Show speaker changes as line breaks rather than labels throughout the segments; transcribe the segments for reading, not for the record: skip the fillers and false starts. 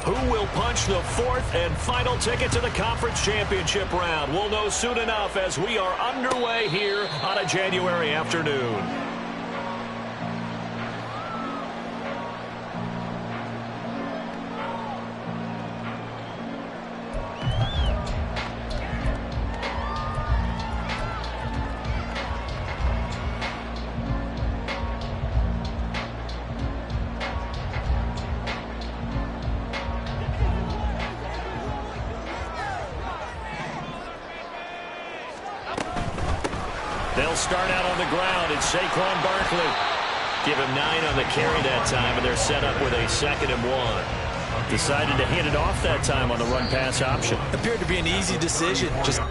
Who will punch the fourth and final ticket to the conference championship round? We'll know soon enough as we are underway here on a January afternoon. They'll start out on the ground. It's Saquon Barkley. Give him 9 on the carry that time, and they're set up with a 2nd and 1. Decided to hand it off that time on the run-pass option.
Appeared to be an easy decision. Just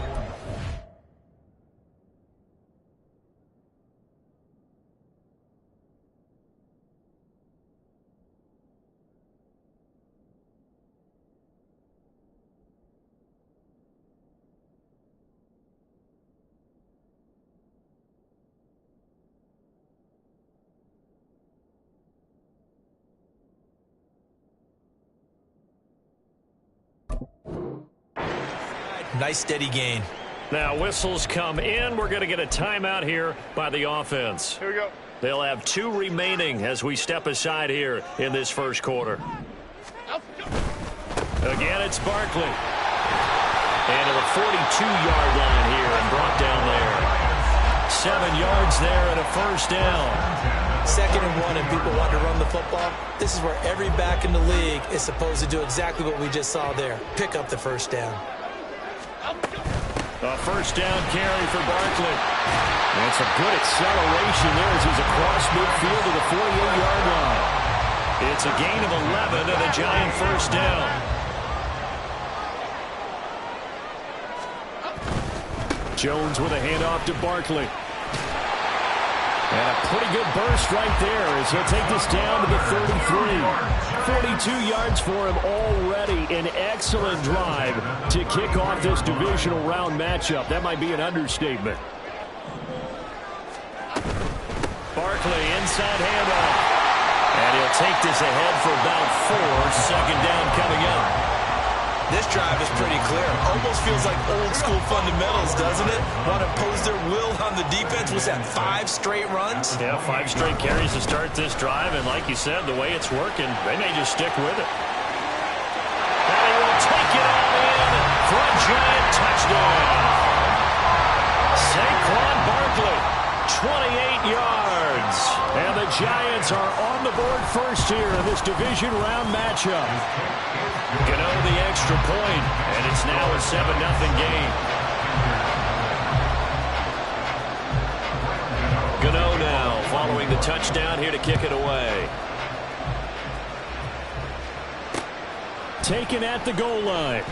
nice steady gain.
Now whistles come in. We're going to get a timeout here by the offense.
Here we go.
They'll have 2 remaining as we step aside here in this first quarter. Again, it's Barkley. And to the 42-yard line here and brought down there. 7 yards there and a first down.
2nd and 1 and people want to run the football. This is where every back in the league is supposed to do exactly what we just saw there. Pick up the first down.
A first down carry for Barkley. And some good acceleration there as he's across midfield to the 48-yard line. It's a gain of 11 and a Giant first down. Jones with a handoff to Barkley. And a pretty good burst right there as he'll take this down to the 33. 42 yards for him already. An excellent drive to kick off this divisional round matchup. That might be an understatement. Barkley inside handoff. And he'll take this ahead for about 4. 2nd down coming up.
This drive is pretty clear. Almost feels like old school fundamentals, doesn't it? Want to impose their will on the defense. Was that 5 straight runs?
Yeah, 5 straight carries to start this drive. And like you said, the way it's working, they may just stick with it. And he will take it all in for a Giant touchdown. Saquon Barkley, 28 yards. And the Giants are on the board first here in this division round matchup. Gano the extra point, and it's now a 7-0 game. Gano now following the touchdown here to kick it away. Taken at the goal line.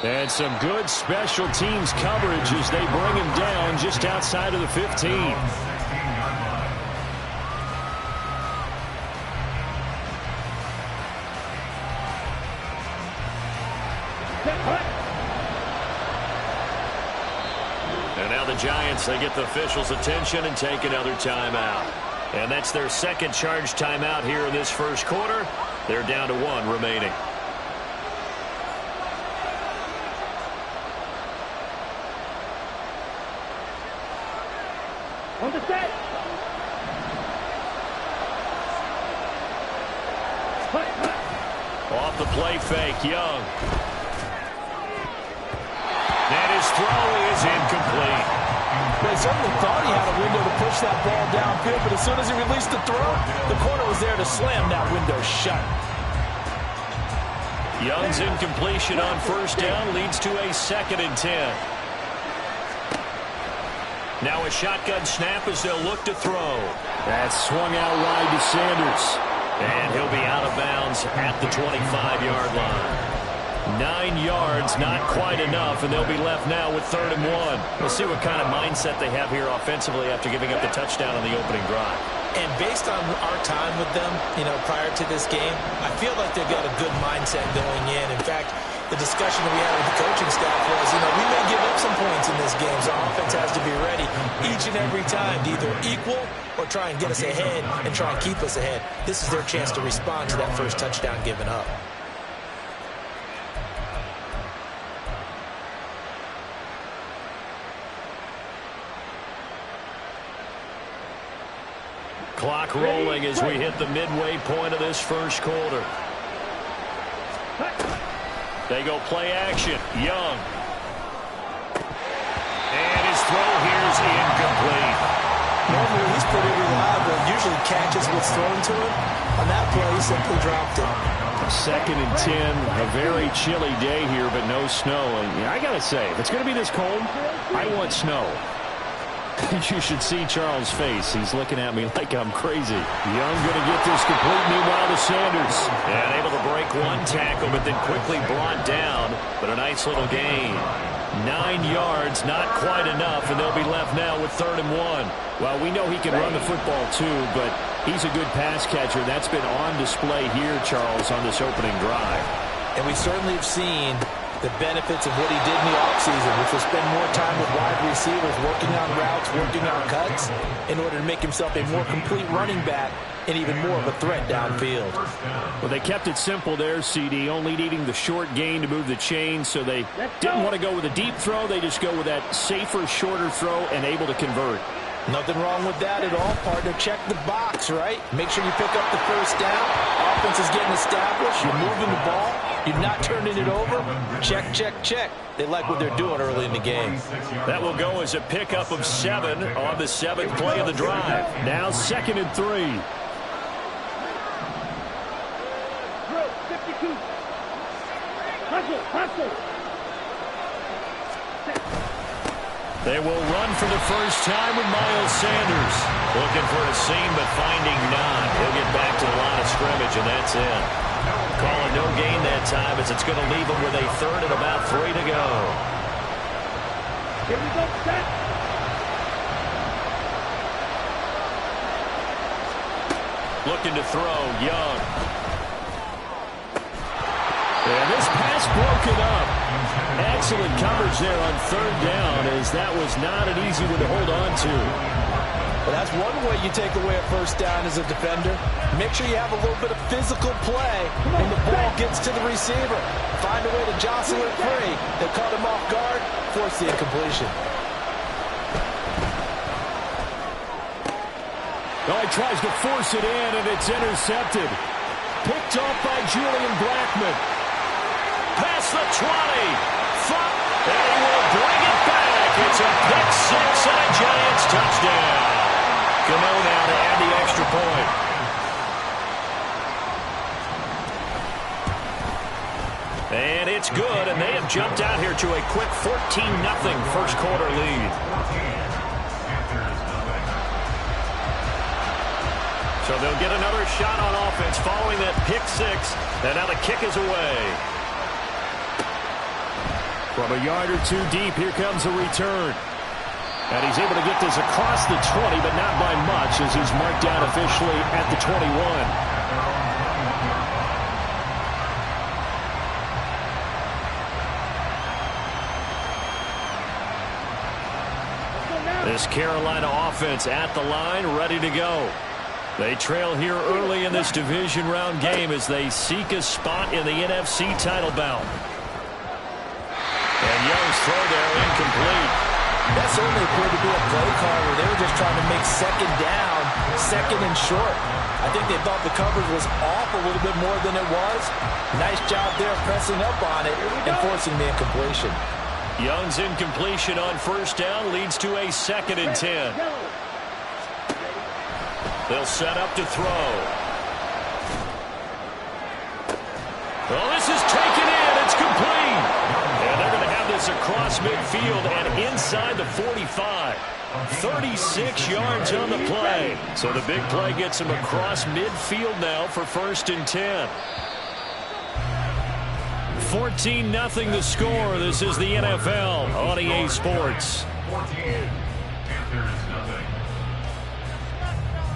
And some good special teams coverage as they bring him down just outside of the 15. And now the Giants, they get the officials' attention and take another timeout. And that's their 2nd charge timeout here in this first quarter. They're down to 1 remaining.
On the set.
Off the play fake, Young. And his throw is incomplete.
They certainly thought he had a window to push that ball downfield, but as soon as he released the throw, the corner was there to slam that window shut.
Young's incompletion on first down leads to a 2nd and 10. Now a shotgun snap as they'll look to throw. That's swung out wide to Sanders. And he'll be out of bounds at the 25-yard line. 9 yards, not quite enough, and they'll be left now with 3rd and 1. We'll see what kind of mindset they have here offensively after giving up the touchdown on the opening drive.
And based on our time with them, prior to this game, I feel like they've got a good mindset going in. In fact, the discussion that we had with the coaching staff was, we may give up some points in this game, so our offense has to be ready each and every time to either equal or try and get us ahead and try and keep us ahead. This is their chance to respond to that first touchdown given up.
Clock rolling as we hit the midway point of this first quarter. They go play action. Young. And his throw here is incomplete.
Normally he's pretty reliable. Usually catches what's thrown to him. On that play, he simply dropped it.
2nd and 10. A very chilly day here, but no snow. And I got to say, if it's going to be this cold, I want snow. You should see Charles' face. He's looking at me like I'm crazy. Young going to get this complete. Meanwhile, to Sanders. And able to break one tackle, but then quickly brought down. But a nice little gain. 9 yards, not quite enough, and they'll be left now with 3rd and 1. Well, we know he can run the football too, but he's a good pass catcher. That's been on display here, Charles, on this opening drive.
And we certainly have seen the benefits of what he did in the offseason, which was spend more time with wide receivers, working on routes, working on cuts, in order to make himself a more complete running back and even more of a threat downfield.
Well, they kept it simple there, CD, only needing the short gain to move the chain, so they didn't want to go with a deep throw. They just go with that safer, shorter throw and able to convert.
Nothing wrong with that at all, partner. Check the box, right? Make sure you pick up the first down. Offense is getting established. You're moving the ball. You're not turning it over. Check, check, check. They like what they're doing early in the game.
That will go as a pickup of 7 on the 7th play of the drive. Now 2nd and 3. They will run for the first time with Miles Sanders. Looking for a seam, but finding none. He'll get back to the line of scrimmage, and that's it. Calling no gain that time as it's going to leave him with a 3rd and about 3 to go. Here we go, set. Looking to throw, Young. And this pass broken up. Excellent coverage there on 3rd down, as that was not an easy one to hold on to.
Well, that's one way you take away a first down as a defender. Make sure you have a little bit of physical play when the ball gets to the receiver. Find a way to jostle it free. They caught him off guard, force the incompletion.
Oh, he tries to force it in, and it's intercepted. Picked off by Julian Blackmon. Past the 20. And he will bring it back. It's a pick-6 and a Giants touchdown. Cano now to add the extra point. And it's good, and they have jumped out here to a quick 14-0 first quarter lead. So they'll get another shot on offense following that pick-6, and now the kick is away. From a yard or 2 deep, here comes a return. And he's able to get this across the 20, but not by much, as he's marked down officially at the 21. This Carolina offense at the line, ready to go. They trail here early in this division round game as they seek a spot in the NFC title bout. And Young's throw there incomplete.
That certainly appeared to be a play call where they were just trying to make 2nd down, 2nd and short. I think they thought the coverage was off a little bit more than it was. Nice job there pressing up on it and forcing the incompletion.
Young's incompletion on 1st down leads to a 2nd and 10. They'll set up to throw. Well, this is taken in. It's complete. And they're going to have this across midfield and inside the 45. 36 yards on the play. So the big play gets him across midfield now for 1st and 10. 14-0 the score. This is the NFL on EA Sports.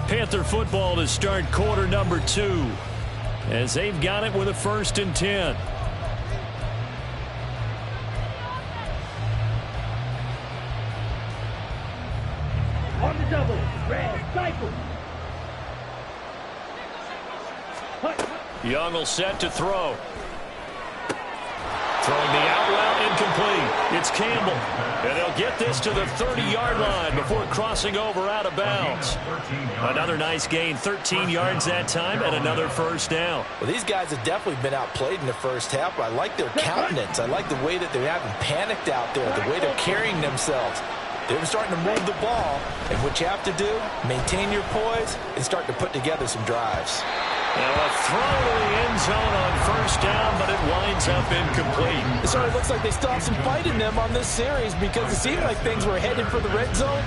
Panther football to start quarter number 2 as they've got it with a 1st and 10. Young will set to throw. Throwing the out route, incomplete. It's Campbell. And he'll get this to the 30-yard line before crossing over out of bounds. Another nice gain, 13 yards that time, and another first down.
Well, these guys have definitely been outplayed in the first half, but I like their countenance. I like the way that they haven't panicked out there, the way they're carrying themselves. They're starting to move the ball, and what you have to do, maintain your poise and start to put together some drives.
Now a throw to the end zone on first down, but it winds up incomplete.
It sort of looks like they still have some fight in them on this series because it seemed like things were headed for the red zone.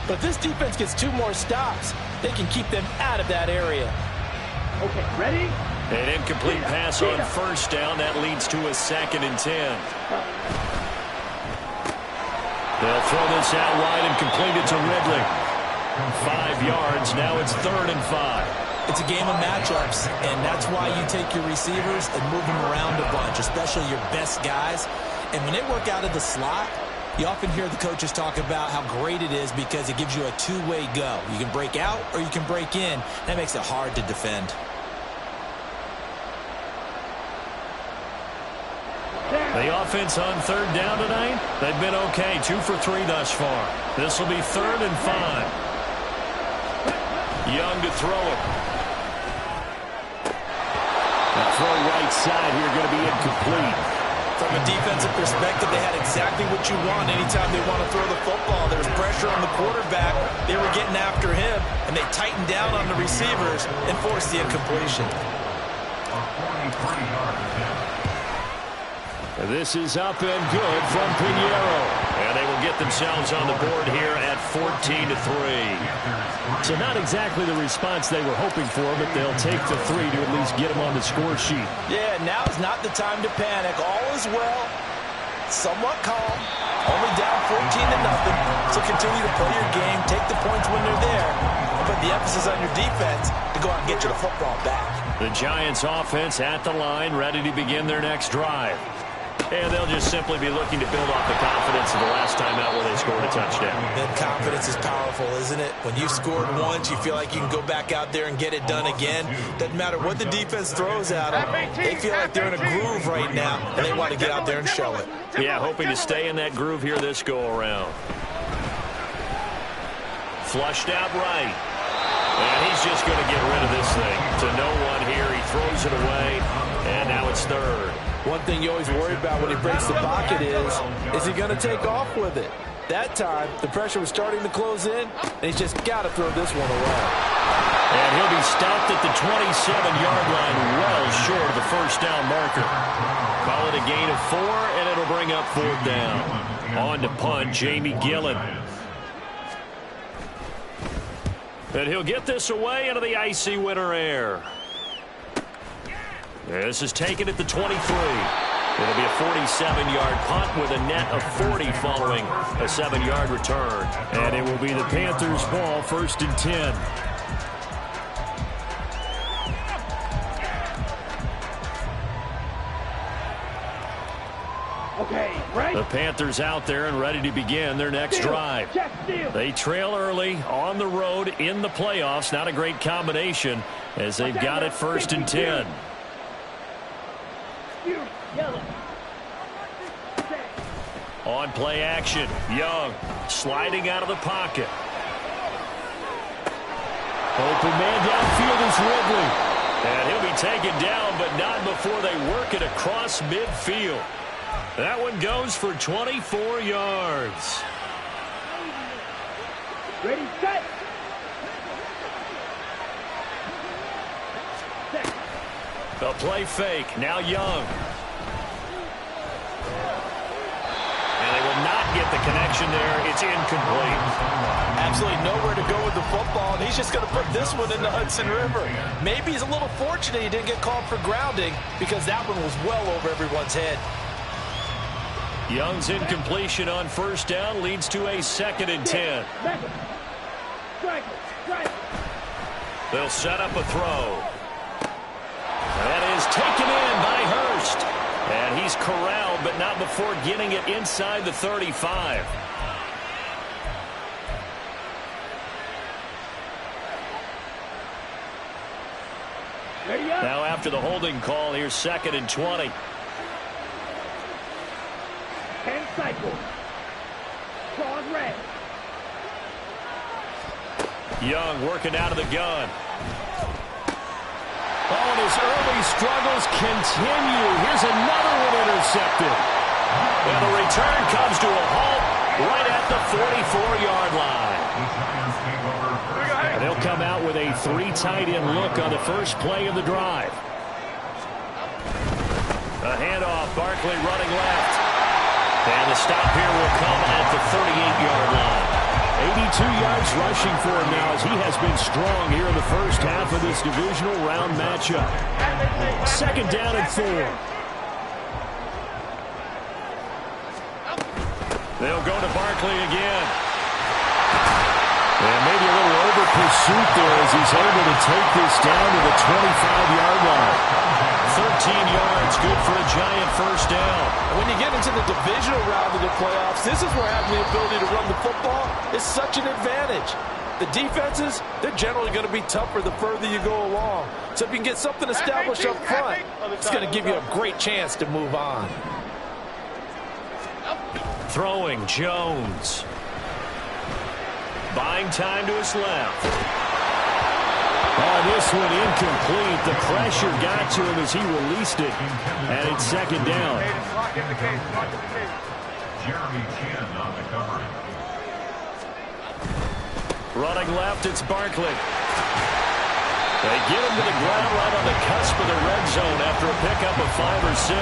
But if this defense gets 2 more stops, they can keep them out of that area.
Okay, ready?
An incomplete pass on first down. That leads to a 2nd and 10. They'll throw this out wide and complete it to Ridley. 5 yards. Now it's 3rd and 5.
It's a game of matchups, and that's why you take your receivers and move them around a bunch, especially your best guys. And when they work out of the slot, you often hear the coaches talk about how great it is because it gives you a two-way go. You can break out or you can break in. That makes it hard to defend.
The offense on 3rd down tonight, they've been okay. 2 for 3 thus far. This will be 3rd and 5. Young to throw it. The throw right side here going to be incomplete.
From a defensive perspective, they had exactly what you want anytime they want to throw the football. There was pressure on the quarterback. They were getting after him, and they tightened down on the receivers and forced the incompletion.
This is up and good from Pinheiro. And they will get themselves on the board here at 14-3. So not exactly the response they were hoping for, but they'll take the 3 to at least get them on the score sheet.
Yeah, now is not the time to panic. All is well. Somewhat calm. Only down 14-0. So continue to play your game. Take the points when they're there. And put the emphasis on your defense to go out and get you the football back.
The Giants offense at the line, ready to begin their next drive. And they'll just simply be looking to build off the confidence of the last time out where they scored a touchdown.
That confidence is powerful, isn't it? When you've scored once, you feel like you can go back out there and get it done again. Doesn't matter what the defense throws at them. They feel like they're in a groove right now, and they want to get out there and show it.
Yeah, hoping to stay in that groove here this go-around. Flushed out right. And he's just going to get rid of this thing. To no one here. He throws it away, and now it's 3rd.
One thing you always worry about when he breaks the pocket is he going to take off with it? That time, the pressure was starting to close in, and he's just got to throw this one away.
And he'll be stopped at the 27-yard line, well short of the first down marker. Call it a gain of 4, and it'll bring up 4th down. On to punt, Jamie Gillen. And he'll get this away into the icy winter air. This is taken at the 23. It'll be a 47-yard punt with a net of 40 following a 7-yard return. And it will be the Panthers' ball, 1st and 10.
Okay, right.
The Panthers out there and ready to begin their next drive. They trail early on the road in the playoffs. Not a great combination as they've got it 1st and 10. On play action, Young sliding out of the pocket. Open man downfield is Ridley. And he'll be taken down, but not before they work it across midfield. That one goes for 24 yards.
Ready, set.
The play fake, now Young. And they will not get the connection there. It's incomplete.
Absolutely nowhere to go with the football, and he's just going to put this one in the Hudson River. Maybe he's a little fortunate he didn't get called for grounding because that one was well over everyone's head.
Young's incompletion on first down leads to a 2nd and 10. They'll set up a throw. That is taken in by Hurst. And he's corralled, but not before getting it inside the 35.
Ready up.
Now after the holding call, here's 2nd and 20.
10 cycles. Pause red.
Young working out of the gun. Oh, and his early struggles continue. Here's another one intercepted. And the return comes to a halt right at the 44-yard line. And they'll come out with a 3 tight end look on the first play of the drive. A handoff, Barkley running left. And the stop here will come at the 38-yard line. 82 yards rushing for him now as he has been strong here in the first half of this divisional round matchup. 2nd down and 4. They'll go to Barkley again. And maybe a little over pursuit there as he's able to take this down to the 25-yard line. 13 yards, good for a giant first down.
When you get into the divisional round of the playoffs, this is where having the ability to run the football is such an advantage. The defenses, they're generally going to be tougher the further you go along. So if you can get something established up front, it's going to give you a great chance to move on.
Throwing, Jones. Buying time to his left. Oh, this one incomplete. The pressure got to him as he released it. And it's 2nd down. Running left, it's Barkley. They get him to the ground right on the cusp of the red zone after a pickup of 5 or 6.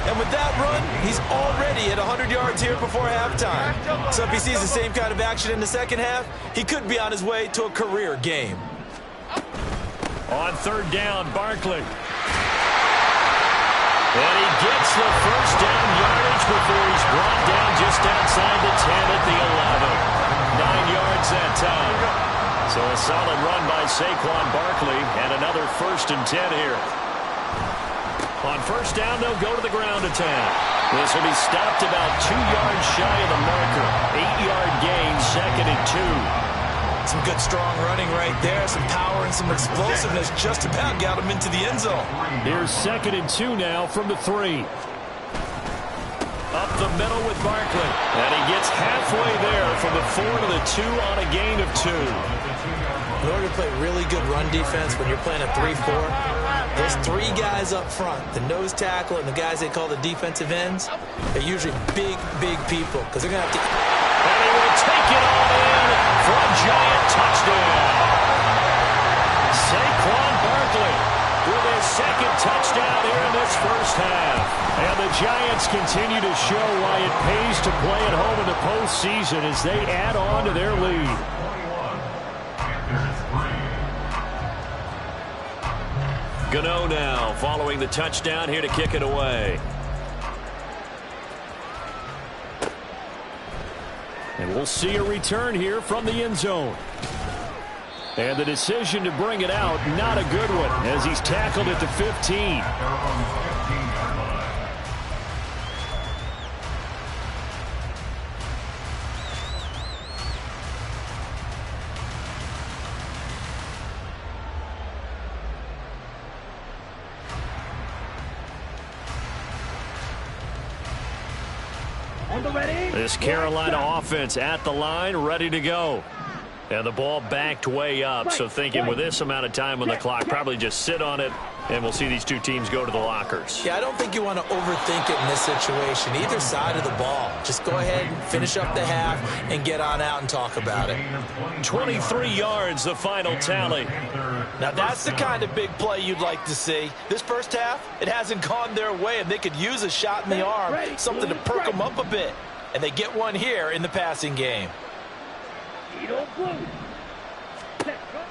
And with that run, he's already at 100 yards here before halftime. So if he sees the same kind of action in the second half, he could be on his way to a career game.
On 3rd down, Barkley. And he gets the first down yardage before he's brought down just outside the 10 at the 11. 9 yards that time. So a solid run by Saquon Barkley and another 1st and 10 here. On 1st down, they'll go to the ground attack. This will be stopped about 2 yards shy of the marker. 8-yard gain, 2nd and 2.
Some good strong running right there. Some power and some explosiveness just about got him into the end zone.
Here's 2nd and 2 now from the 3. Up the middle with Barkley. And he gets halfway there from the 4 to the 2 on a gain of 2.
In order to play really good run defense when you're playing a 3-4, those 3 guys up front, the nose tackle and the guys they call the defensive ends, they're usually big, big people because they're going to have to...
And he will take it all in for a giant touchdown. Saquon Barkley with his 2nd touchdown here in this first half. And the Giants continue to show why it pays to play at home in the postseason as they add on to their lead. Gano now following the touchdown here to kick it away. And we'll see a return here from the end zone. And the decision to bring it out, not a good one, as he's tackled at the 15. This Carolina offense at the line, ready to go. And the ball backed way up, so thinking with this amount of time on the clock, probably just sit on it, and we'll see these two teams go to the lockers.
Yeah, I don't think you want to overthink it in this situation. Either side of the ball. Just go ahead and finish up the half and get on out and talk about it.
23 yards, the final tally.
Now, that's the kind of big play you'd like to see. This first half, it hasn't gone their way, and they could use a shot in the arm, something to perk them up a bit. And they get one here in the passing game.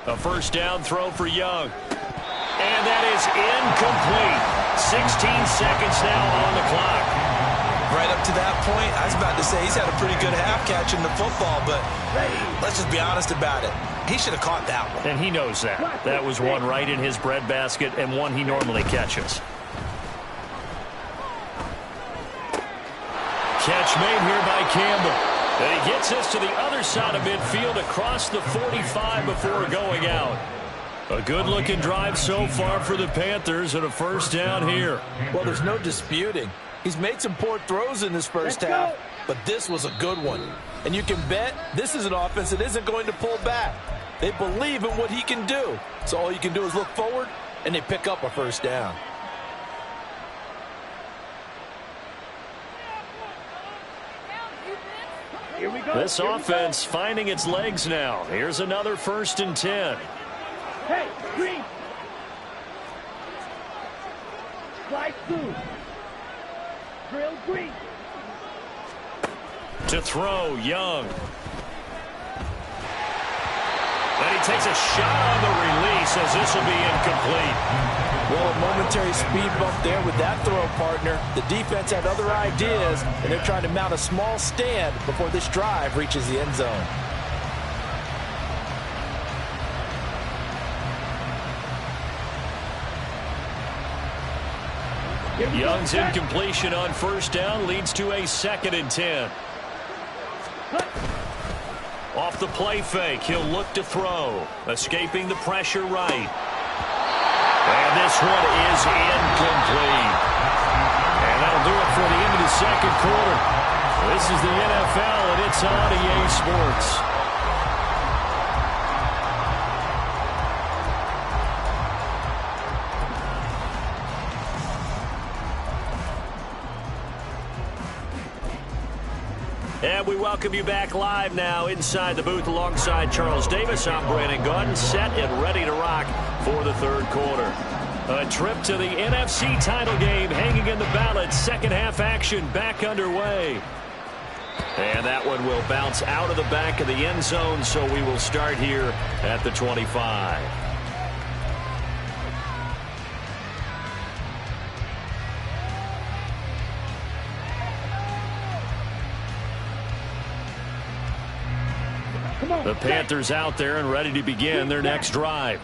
A first down throw for Young. And that is incomplete. 16 seconds now on the clock.
Right up to that point, I was about to say he's had a pretty good half catching the football, but let's just be honest about it. He should have caught that one.
And he knows that. That was one right in his breadbasket and one he normally catches. Catch made here by Campbell. And he gets us to the other side of midfield across the 45 before going out. A good-looking drive so far for the Panthers and a first down here.
Well, there's no disputing. He's made some poor throws in this first half, but this was a good one. And you can bet this is an offense that isn't going to pull back. They believe in what he can do. So all you can do is look forward, and they pick up a first down.
Here we go.
This offense finding its legs now. Here's another 1st and 10.
Hey, green. Slide two. Drill green.
To throw, Young. And he takes a shot on the release as this will be incomplete.
Well, a momentary speed bump there with that throw, partner. The defense had other ideas, and they're trying to mount a small stand before this drive reaches the end zone.
Young's incompletion on first down leads to a 2nd and 10. Off the play fake, he'll look to throw. Escaping the pressure right. And this one is incomplete. And that'll do it for the end of the 2nd quarter. This is the NFL, and it's on EA Sports. And we welcome you back live now inside the booth alongside Charles Davis. I'm Brandon Gaudin, set and ready to rock for the 3rd quarter. A trip to the NFC title game hanging in the balance. Second half action back underway. And that one will bounce out of the back of the end zone, so we will start here at the 25. The Panthers out there and ready to begin their next drive.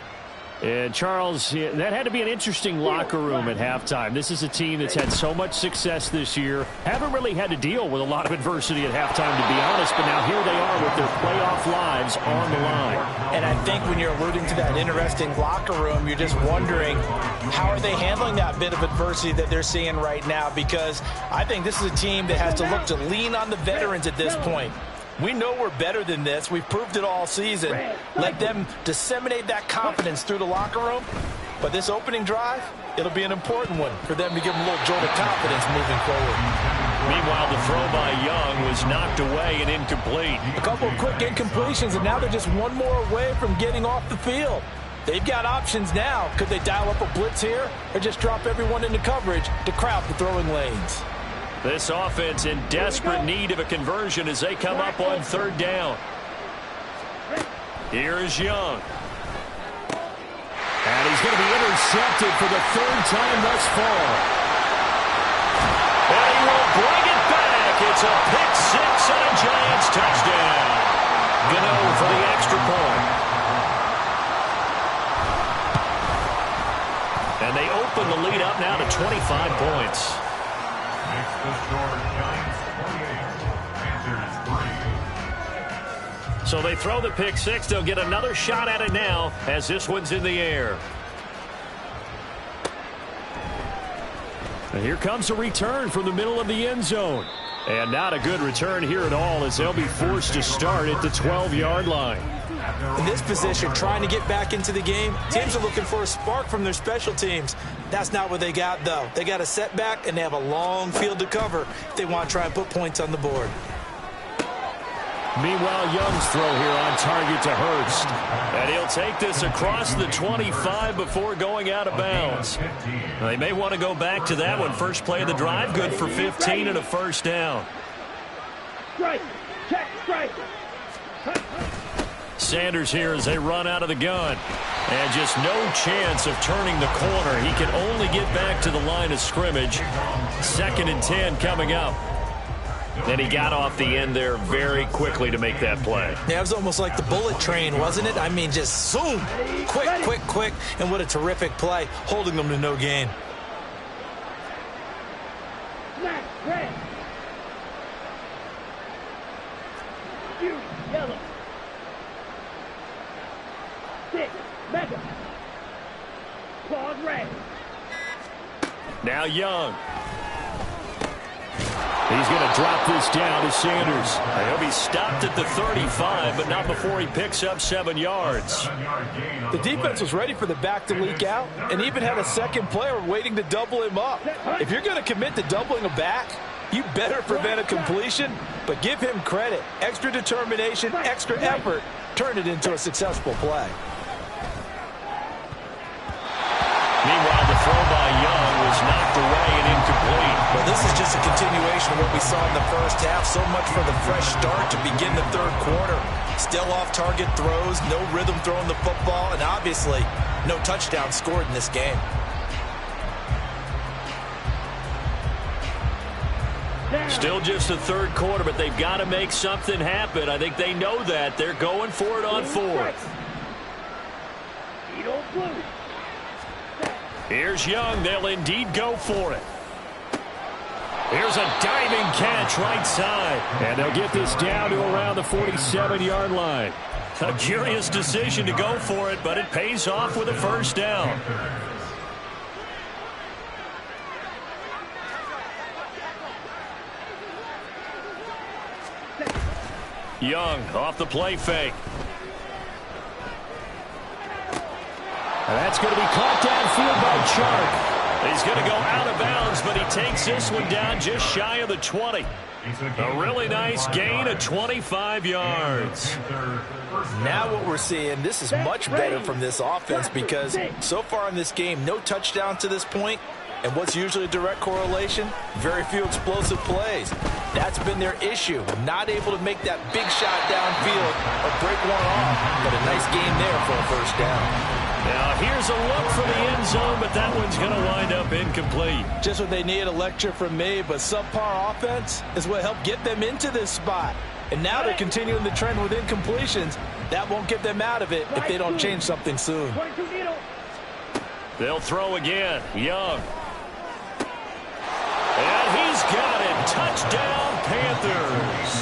And, Charles, that had to be an interesting locker room at halftime. This is a team that's had so much success this year. Haven't really had to deal with a lot of adversity at halftime, to be honest. But now here they are with their playoff lives on the line.
And I think when you're alluding to that interesting locker room, you're just wondering, how are they handling that bit of adversity that they're seeing right now? Because I think this is a team that has to look to lean on the veterans at this point. We know we're better than this. We've proved it all season. Let them disseminate that confidence through the locker room. But this opening drive, it'll be an important one for them to give them a little jolt of confidence moving forward.
Meanwhile, the throw by Young was knocked away and incomplete.
A couple of quick incompletions, and now they're just one more away from getting off the field. They've got options now. Could they dial up a blitz here or just drop everyone into coverage to crowd the throwing lanes?
This offense in desperate need of a conversion as they come up on 3rd down. Here is Young.
And he's going to be intercepted for the 3rd time thus far.
And he will bring it back. It's a pick six and a Giants touchdown. Gano for the extra point. And they open the lead up now to 25 points. So they throw the pick six. They'll get another shot at it now as this one's in the air.
And here comes a return from the middle of the end zone.
And not a good return here at all as they'll be forced to start at the 12-yard line.
In this position, trying to get back into the game, teams are looking for a spark from their special teams. That's not what they got, though. They got a setback, and they have a long field to cover if they want to try and put points on the board.
Meanwhile, Young's throw here on target to Hurst.
And he'll take this across the 25 before going out of bounds. They may want to go back to that one. First play of the drive, good for 15 and a first down.
Strike. Check. Strike.
Sanders here as they run out of the gun. And just no chance of turning the corner. He can only get back to the line of scrimmage. 2nd and 10 coming up. And he got off the end there very quickly to make that play.
Yeah, it was almost like the bullet train, wasn't it? I mean, just zoom. Quick. And what a terrific play, holding them to no gain.
Black, red. You, yellow. 6, mega. flag.
Now Young. He's going to drop this down to Sanders. He'll be stopped at the 35, but not before he picks up 7 yards.
The defense was ready for the back to leak out and even had a second player waiting to double him up. If you're going to commit to doubling a back, you better prevent a completion, but give him credit. Extra determination, extra effort, turn it into a successful play.
Meanwhile, the throw by Young was knocked away and incomplete.
Well, this is just a continuation of what we saw in the first half. So much for the fresh start to begin the third quarter. Still off-target throws, no rhythm throwing the football, and obviously no touchdown scored in this game.
Still just the third quarter, but they've got to make something happen. I think they know that. They're going for it on fourth. Here's Young. They'll indeed go for it. Here's a diving catch right side. And they'll get this down to around the 47-yard line. A curious decision to go for it, but it pays off with a first down. Young off the play fake.
And that's going to be caught downfield by Chark.
He's going to go out of bounds, but he takes this one down just shy of the 20. A really nice gain of 25 yards.
Now what we're seeing, this is much better from this offense because so far in this game, no touchdown to this point. And what's usually a direct correlation? Very few explosive plays. That's been their issue. Not able to make that big shot downfield or break one off. But a nice game there for a first down.
Now here's a look for the end zone, but that one's going to wind up incomplete.
Just what they need, a lecture from me, but subpar offense is what helped get them into this spot. And now they're continuing the trend with incompletions. That won't get them out of it if they don't change something soon.
They'll throw again. Young. And he's got it. Touchdown, Panthers.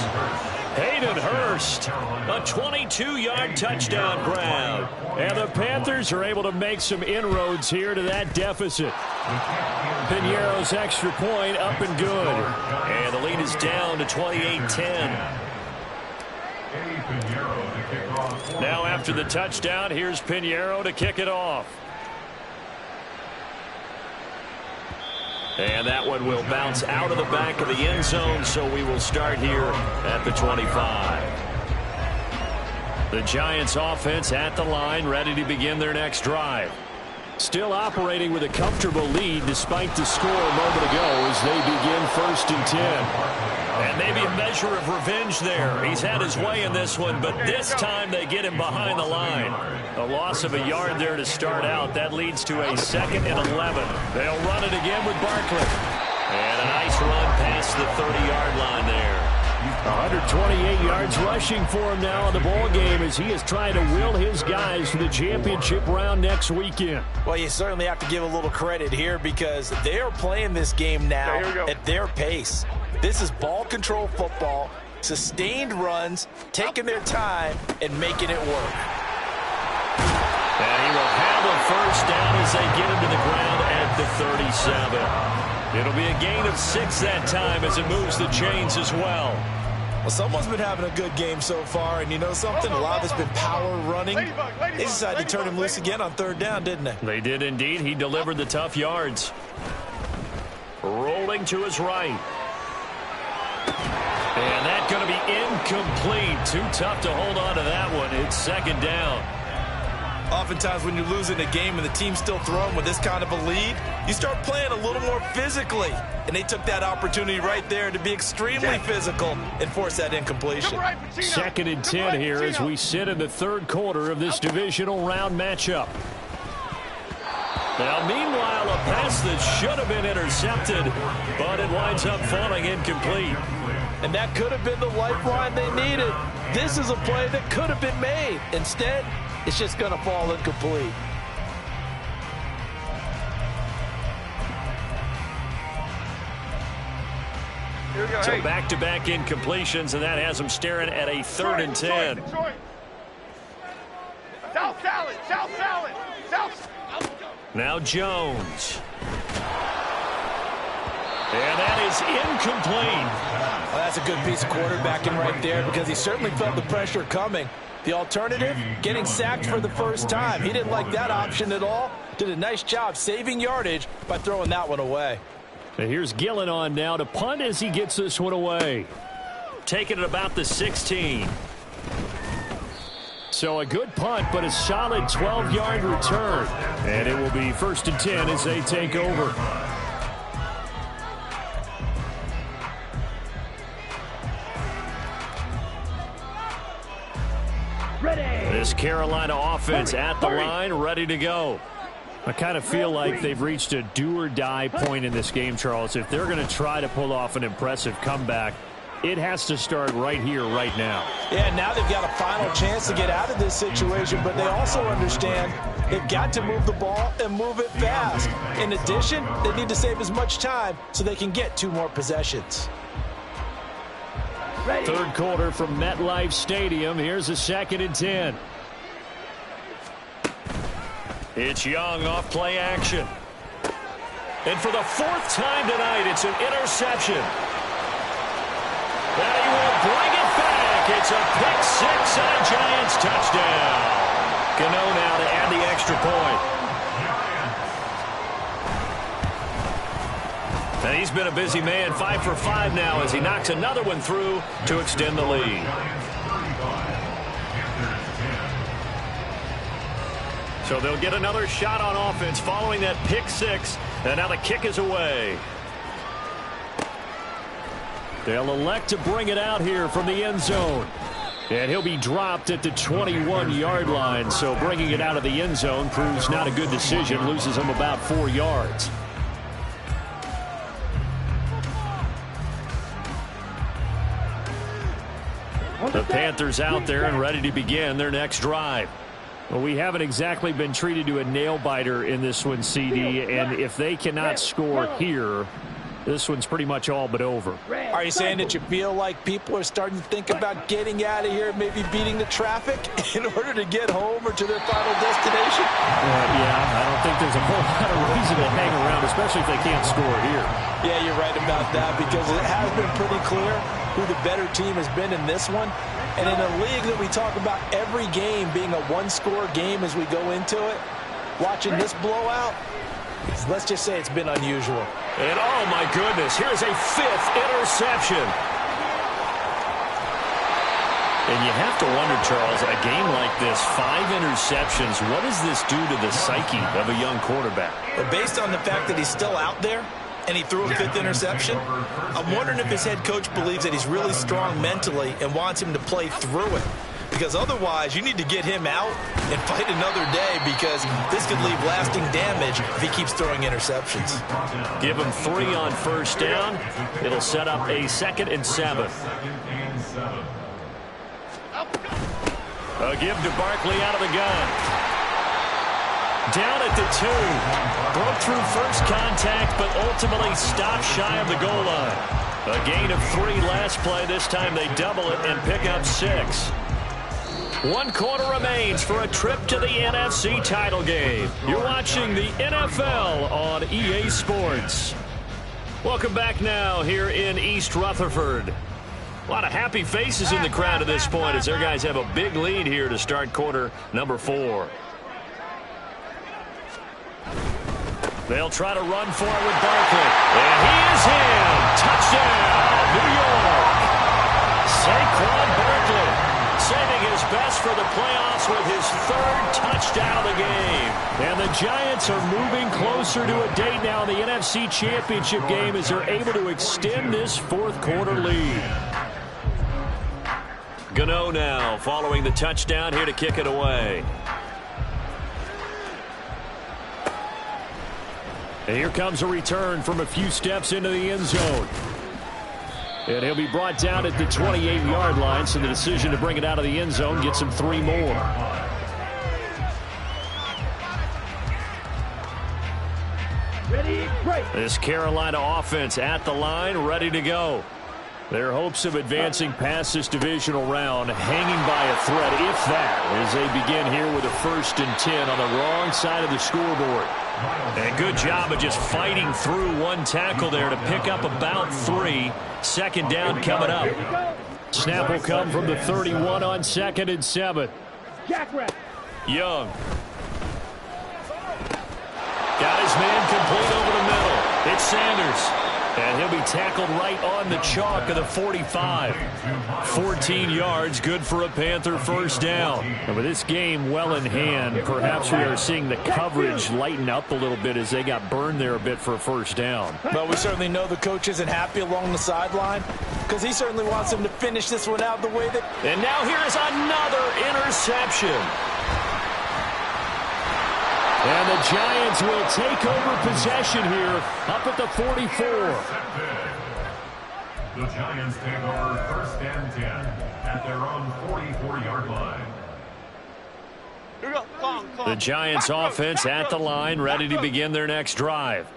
Hayden Hurst, a 22-yard touchdown grab.
And the Panthers are able to make some inroads here to that deficit. Piñeiro's extra point up and good.
And the lead is down to 28-10. Now after the touchdown, here's Piñeiro to kick it off. And that one will bounce out of the back of the end zone, so we will start here at the 25. The Giants offense at the line, ready to begin their next drive. Still operating with a comfortable lead despite the score a moment ago as they begin 1st and 10. And maybe a measure of revenge there. He's had his way in this one, but this time they get him behind the line. A loss of a yard there to start out. That leads to a 2nd and 11. They'll run it again with Barkley. And a nice run past the 30-yard line there.
128 yards rushing for him now in the ball game as he is trying to will his guys to the championship round next weekend.
Well, you certainly have to give a little credit here because they are playing this game now at their pace. This is ball control football, sustained runs, taking their time, and making it work.
And he will have a first down as they get him to the ground at the 37. It'll be a gain of 6 that time as it moves the chains as well.
Well, someone's been having a good game so far, and you know something? A lot of it's been power running. They decided to turn him loose again on 3rd down, didn't they?
They did indeed. He delivered the tough yards. Rolling to his right. And that's going to be incomplete. Too tough to hold on to that one. It's 2nd down.
Oftentimes when you're losing a game and the team's still throwing with this kind of a lead, you start playing a little more physically. And they took that opportunity right there to be extremely physical and force that incompletion.
2nd and 10 here as we sit in the 3rd quarter of this divisional round matchup.
Now, meanwhile, a pass that should have been intercepted, but it winds up falling incomplete.
And that could have been the lifeline they needed. This is a play that could have been made. Instead, it's just going to fall incomplete.
So back-to-back incompletions, and that has them staring at a 3rd and 10.
South salad, south salad, south.
Now Jones. And that is incomplete.
Well, that's a good piece of quarterbacking right there because he certainly felt the pressure coming. The alternative, getting sacked for the first time. He didn't like that option at all. Did a nice job saving yardage by throwing that one away.
And here's Gillen on now to punt as he gets this one away.
Taking it about the 16.
So a good punt, but a solid 12-yard return. And it will be 1st and 10 as they take over. This Carolina offense at the line, ready to go. I kind of feel like they've reached a do-or-die point in this game, Charles. If they're going to try to pull off an impressive comeback, it has to start right here, right now.
Yeah, now they've got a final chance to get out of this situation, but they also understand they've got to move the ball and move it fast. In addition, they need to save as much time so they can get 2 more possessions.
Third quarter from MetLife Stadium. Here's a 2nd and 10.
It's Young off play action. And for the 4th time tonight, it's an interception. And he will bring it back. It's a pick 6 and a Giants touchdown. Gano now to add the extra point. And he's been a busy man, 5 for 5 now as he knocks another one through to extend the lead. So they'll get another shot on offense following that pick 6. And now the kick is away. They'll elect to bring it out here from the end zone. And he'll be dropped at the 21-yard line. So bringing it out of the end zone proves not a good decision. Loses him about 4 yards. The Panthers out there and ready to begin their next drive. Well, we haven't exactly been treated to a nail-biter in this one, CD. And if they cannot score here, this one's pretty much all but over.
Are you saying that you feel like people are starting to think about getting out of here, maybe beating the traffic in order to get home or to their final destination?
Yeah, I don't think there's a whole lot of reason to hang around, especially if they can't score here.
Yeah, you're right about that because it has been pretty clear who the better team has been in this one. And in a league that we talk about every game being a one-score game as we go into it, watching this blowout, let's just say it's been unusual.
And oh my goodness, here's a 5th interception. And you have to wonder, Charles, a game like this, 5 interceptions, what does this do to the psyche of a young quarterback?
But based on the fact that he's still out there and he threw a 5th interception, I'm wondering if his head coach believes that he's really strong mentally and wants him to play through it. Because otherwise, you need to get him out and fight another day because this could leave lasting damage if he keeps throwing interceptions.
Give him 3 on 1st down. It'll set up a 2nd and 7. A give to Barkley out of the gun. Down at the 2. Broke through first contact, but ultimately stopped shy of the goal line. A gain of 3 last play. This time they double it and pick up 6. 1 quarter remains for a trip to the NFC title game. You're watching the NFL on EA Sports. Welcome back now here in East Rutherford. A lot of happy faces in the crowd at this point as their guys have a big lead here to start quarter number 4. They'll try to run for it with Barkley. And he is in. Touchdown, New York. Saquon Barkley saving his best for the playoffs with his 3rd touchdown of the game. And the Giants are moving closer to a date now in the NFC Championship game as they're able to extend this 4th quarter lead. Gano now following the touchdown here to kick it away. And here comes a return from a few steps into the end zone. And he'll be brought down at the 28-yard line, so the decision to bring it out of the end zone gets him 3 more.
Ready, break.
This Carolina offense at the line, ready to go. Their hopes of advancing past this divisional round hanging by a thread, if that, as they begin here with a 1st and 10 on the wrong side of the scoreboard. And good job of just fighting through one tackle there to pick up about 3. Second down coming up.
Snap will come from the 31 on 2nd and 7.
Young. Got his man complete over the middle. It's Sanders. And he'll be tackled right on the chalk of the 45. 14 yards, good for a Panther first down.
And with this game well in hand, perhaps we are seeing the coverage lighten up a little bit as they got burned there a bit for a first down.
But we certainly know the coach isn't happy along the sideline because he certainly wants him to finish this one out the way that...
And now here's another interception.
And the Giants will take over possession here up at the 44.
The Giants take over 1st and 10 at their own 44-yard line.
The Giants offense at the line, ready to begin their next drive.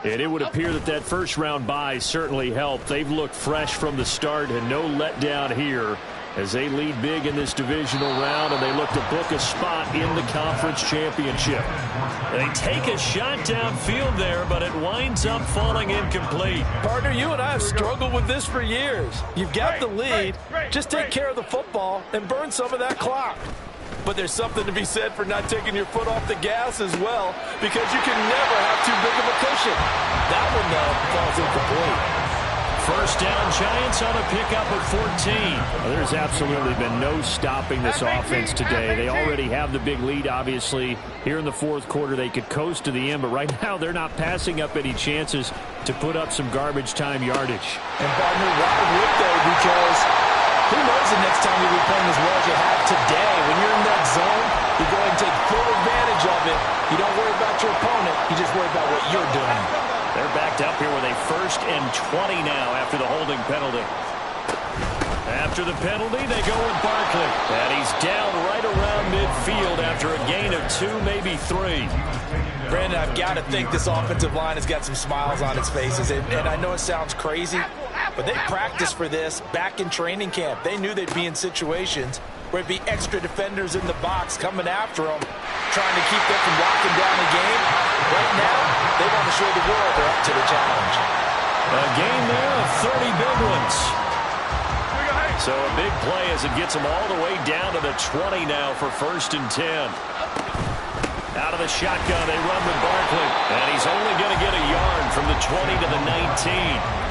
And it would appear that first-round bye certainly helped. They've looked fresh from the start and no letdown here as they lead big in this divisional round, and they look to book a spot in the conference championship.
They take a shot downfield there, but it winds up falling incomplete.
Partner, you and I have struggled with this for years. You've got the lead. Just take care of the football and burn some of that clock. But there's something to be said for not taking your foot off the gas as well, because you can never have too big of a cushion. That one, though, falls incomplete.
First down, Giants on a pickup of 14.
Well, there's absolutely been no stopping this offense today. They already have the big lead, obviously. Here in the 4th quarter, they could coast to the end, but right now they're not passing up any chances to put up some garbage time yardage.
And partner, why would they? Because who knows the next time you'll be playing as well as you have today. When you're in that zone, you go ahead and take full advantage of it. You don't worry about your opponent. You just worry about what you're doing.
They're backed up here with a 1st and 20 now after the holding penalty. After the penalty, they go with Barkley. And he's down right around midfield after a gain of 2, maybe 3.
Brandon, I've got to think this offensive line has got some smiles on its faces. And I know it sounds crazy, but they practiced for this back in training camp. They knew they'd be in situations where it'd be extra defenders in the box coming after them, trying to keep them from locking down the game. Right now, they want to show the world they're up to the challenge.
A gain there of 30 big ones. So a big play as it gets them all the way down to the 20 now for 1st and 10. Out of the shotgun, they run with Barkley. And he's only going to get a yard from the 20 to the 19.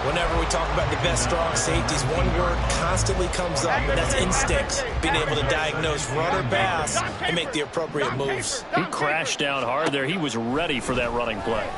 Whenever we talk about the best strong safeties, one word constantly comes up, and that's instincts. Being able to diagnose run or pass and make the appropriate moves.
He crashed down hard there. He was ready for that running play.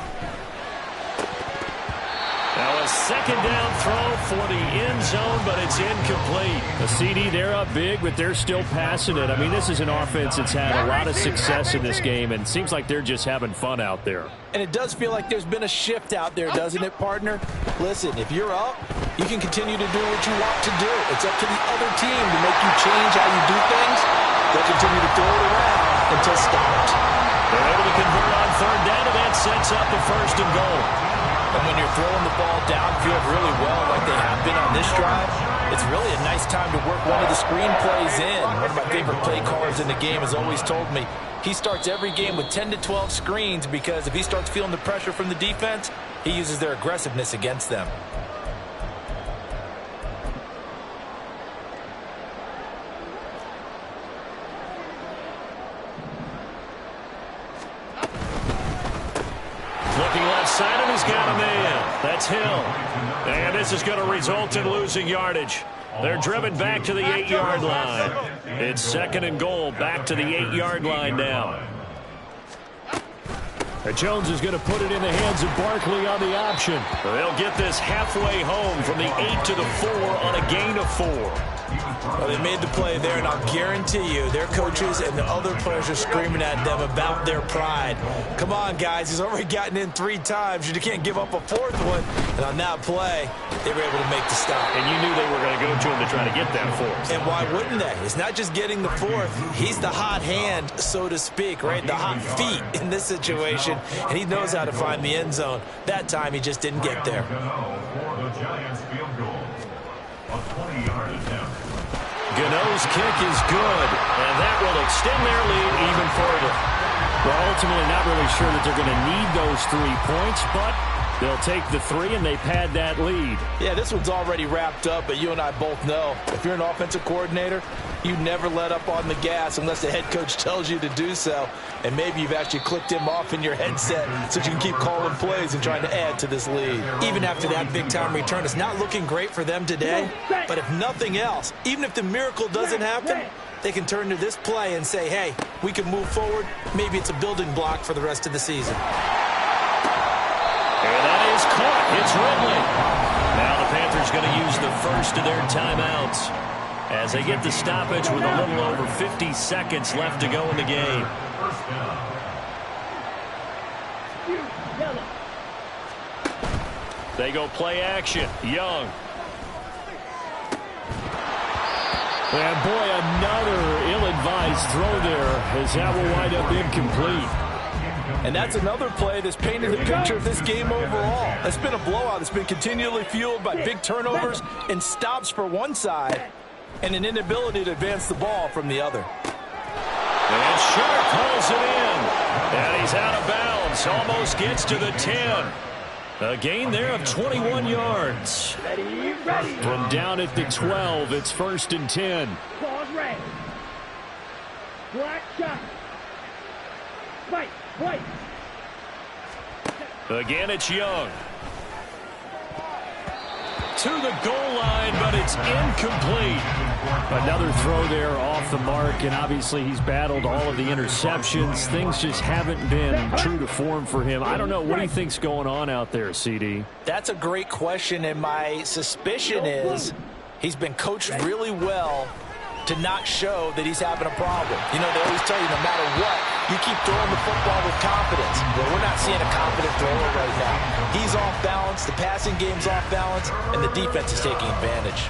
Now a 2nd down throw for the end zone, but it's incomplete.
The CD, they're up big, but they're still passing it. I mean, this is an offense that's had a lot of success in this game, and it seems like they're just having fun out there.
And it does feel like there's been a shift out there, doesn't it, partner? Listen, if you're up, you can continue to do what you want to do. It's up to the other team to make you change how you do things. They'll continue to throw it around until stopped.
They're able to convert on 3rd down, and that sets up the 1st and goal.
And when you're throwing the ball downfield really well like they have been on this drive, it's really a nice time to work one of the screen plays in. One of my favorite play callers in the game has always told me he starts every game with 10 to 12 screens because if he starts feeling the pressure from the defense, he uses their aggressiveness against them.
Looking left side, and he's got a man. That's Hill. And this is going to result in losing yardage. They're driven back to the 8-yard line. It's 2nd and goal, back to the 8-yard line now.
And Jones is going to put it in the hands of Barkley on the option.
They'll get this halfway home from the 8 to the 4 on a gain of 4.
Well, they made the play there, and I'll guarantee you their coaches and the other players are screaming at them about their pride. Come on, guys. He's already gotten in 3 times. You can't give up a 4th one. And on that play, they were able to make the stop.
And you knew they were going to go to him to try to get that 4th.
And why wouldn't they? It's not just getting the 4th. He's the hot hand, so to speak, right? The hot feet in this situation. And he knows how to find the end zone. That time, he just didn't get there.
Gano's kick is good, and that will extend their lead even further.
Well, ultimately not really sure that they're going to need those 3 points, but they'll take the 3 and they pad that lead.
Yeah, this one's already wrapped up, but you and I both know if you're an offensive coordinator, you never let up on the gas unless the head coach tells you to do so. And maybe you've actually clicked him off in your headset so you can keep calling plays and trying to add to this lead.
Even after that big-time return, it's not looking great for them today. But if nothing else, even if the miracle doesn't happen, they can turn to this play and say, hey, we can move forward. Maybe it's a building block for the rest of the season.
And that is caught. It's Ridley. Now the Panthers going to use the first of their timeouts as they get the stoppage with a little over 50 seconds left to go in the game. They go play action. Young.
And boy, another ill-advised throw there as that will wind up incomplete.
And that's another play that's painted the picture of this game overall. It's been a blowout. It's been continually fueled by big turnovers and stops for one side and an inability to advance the ball from the other.
And Sharp pulls it in. And he's out of bounds. Almost gets to the 10. A gain there of 21 yards. From down at the 12, it's 1st and 10.
Pause red. Black shot. Fight. Wait.
Again, it's Young. To the goal line, but it's incomplete.
Another throw there off the mark, and obviously he's battled all of the interceptions. Things just haven't been true to form for him. I don't know. What do you think's going on out there, CD?
That's a great question, and my suspicion is he's been coached really well to not show that he's having a problem. You know, they always tell you no matter what, you keep throwing the football with confidence. Well, we're not seeing a confident thrower right now. He's off balance, the passing game's off balance, and the defense is taking advantage.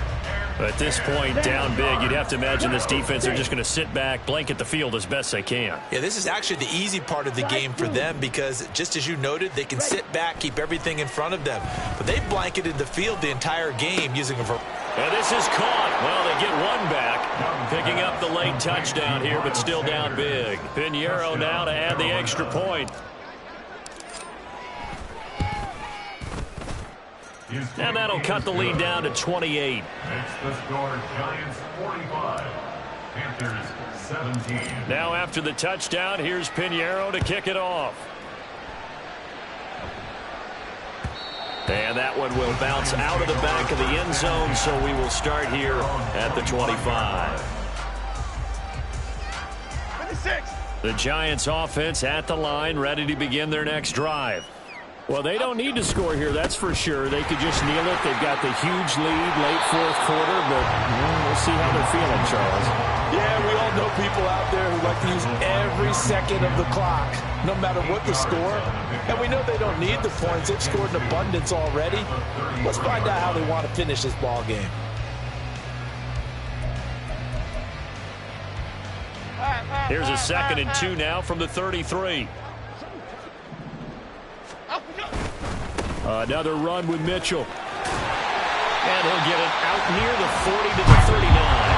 At this point, down big, you'd have to imagine this defense are just going to sit back, blanket the field as best they can.
Yeah, this is actually the easy part of the game for them because, just as you noted, they can sit back, keep everything in front of them. But they blanketed the field the entire game using a...
And this is caught. Well, they get one back. Picking up the late touchdown here, but still down big. Pinheiro now to add the extra point. And that'll cut the lead down to 28.
Next the score, Giants 45, Panthers 17.
Now after the touchdown, here's Pinheiro to kick it off. And that one will bounce out of the back of the end zone, so we will start here at the 25.
26.
The Giants offense at the line, ready to begin their next drive.
Well, they don't need to score here, that's for sure. They could just kneel it. They've got the huge lead late 4th quarter, but we'll see how they're feeling, Charles.
Yeah, we all know people out there who like to use every second of the clock, no matter what the score. And we know they don't need the points. They've scored in abundance already. Let's find out how they want to finish this ball game.
Here's a 2nd and 2 now from the 33.
Another run with Mitchell.
And he'll get it out near the 40 to the 39.